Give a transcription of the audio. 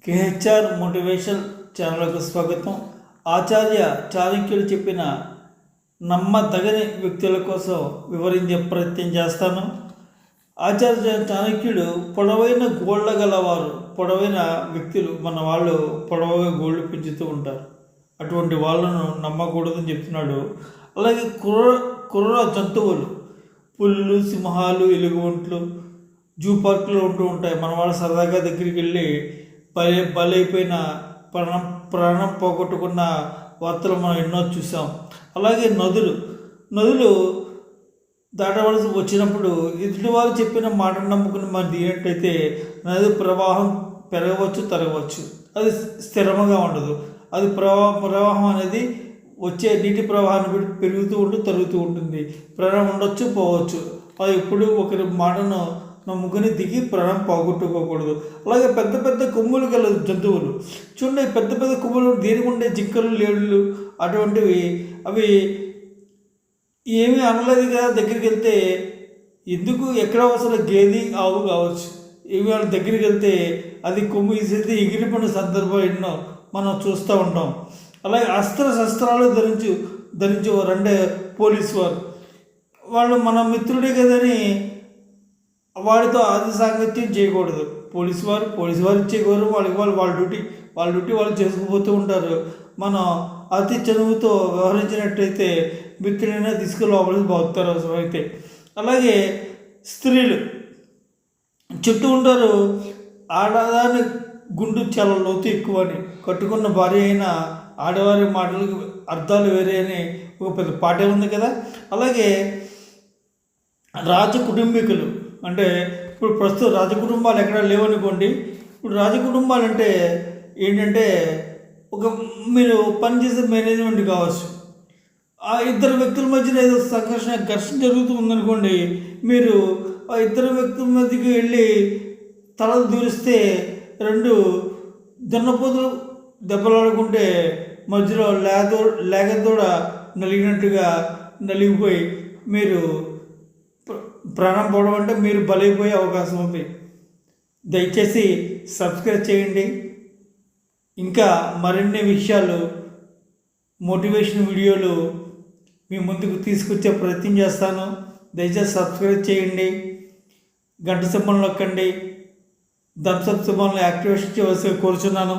KHR motivation ఛానల్కు స్వాగతం. ఆచార్య చాణక్యుడు చెప్పిన నమ్మదగని వ్యక్తుల కోసం వివరించే ప్రయత్నం చేస్తాను. ఆచార్య చాణక్యుడు పొడవైన గోళ్ళ గలవారు, పొడవైన వ్యక్తులు, మన వాళ్ళు పొడవుగా గోళ్ళు పెంచుతూ ఉంటారు. అటువంటి వాళ్ళను నమ్మకూడదని చెప్తున్నాడు. అలాగే క్రూర జంతువులు, పులులు, సింహాలు, ఎలుగుబంట్లు జూ పార్కులో ఉంటూ ఉంటాయి. మన వాళ్ళు సరదాగా దగ్గరికి వెళ్ళి బలైపోయిన ప్రాణం పోగొట్టుకున్న వార్తలు మనం ఎన్నో చూసాం. అలాగే నదులు దాటవలసి వచ్చినప్పుడు ఎదుటి వారు చెప్పిన మాటను నమ్ముకుని మనం దిగినట్టయితే నది ప్రవాహం పెరగవచ్చు, తరగవచ్చు. అది స్థిరంగా ఉండదు. అది ప్రవాహం అనేది వచ్చే నీటి ప్రవాహాన్ని బట్టి పెరుగుతూ ఉంటుంది, తరుగుతూ ఉంటుంది. ప్రాణం ఉండొచ్చు, పోవచ్చు. అది ఎప్పుడు ఒకరి మాటను నమ్ముకుని దిగి ప్రాణం పోగొట్టుకోకూడదు. అలాగే పెద్ద పెద్ద కొమ్ములు గల జంతువులు చూడండి, పెద్ద పెద్ద కొమ్ములు దేనికి ఉండే జింకలు, లేడులు అటువంటివి, అవి ఏమీ అనలేదు కదా. దగ్గరికి వెళ్తే ఎందుకు ఎక్కడ అసలు గేది, ఆవు కావచ్చు, ఇవి వాళ్ళ దగ్గరికి వెళ్తే అది కొమ్ము ఇసేది ఎగిరిపోయిన సందర్భం ఎన్నో మనం చూస్తూ ఉంటాం. అలాగే శస్త్రాలు ధరించేవారు పోలీసు వారు, వాళ్ళు మన మిత్రుడే కదని వాడితో ఆది సాంగత్యం చేయకూడదు. పోలీసు వారు ఇచ్చేవారు, వాళ్ళ డ్యూటీ వాళ్ళు చేసుకుపోతూ ఉంటారు. మనం అతి చనువుతో వ్యవహరించినట్టయితే మిత్రుడైనా తీసుకుని లోపలికి బాగుతారు అవసరమైతే. అలాగే స్త్రీలు చెప్తూ ఉంటారు, ఆడదాని గుండు చాలా లోతు ఎక్కువ అని. కట్టుకున్న భార్య అయినా ఆడవారి మాటలకు అర్థాలు వేరే అని ఒక పెద్ద పాటే ఉంది కదా. అలాగే కుటుంబీకులు అంటే ఇప్పుడు ప్రస్తుతం రాజకుటుంబాలు ఎక్కడా లేవనుకోండి. ఇప్పుడు రాజకుటుంబాలు అంటే ఏంటంటే, మీరు పనిచేసే మేనేజ్మెంట్ కావచ్చు, ఆ ఇద్దరు వ్యక్తుల మధ్యన ఏదో ఘర్షణ జరుగుతూ ఉందనుకోండి. మీరు ఆ ఇద్దరు వ్యక్తుల మధ్యకి వెళ్ళి తలలు దూరిస్తే రెండు దున్నపోతులు దెబ్బలాడుకుంటే మధ్యలో లేగదూడ నలిగినట్టుగా నలిగిపోయి మీరు ప్రాణం పోవడం అంటే మీరు బలైపోయే అవకాశం ఉంది. దయచేసి సబ్స్క్రైబ్ చేయండి. ఇంకా మరిన్ని విషయాలు, మోటివేషన్ వీడియోలు మీ ముందుకు తీసుకొచ్చే ప్రయత్నం చేస్తాను. దయచేసి సబ్స్క్రైబ్ చేయండి, గంట సింబల్ నొక్కండి, థమ్స్ అప్ సింబల్ని యాక్టివేషన్ చేయవలసి కోరుచున్నాను.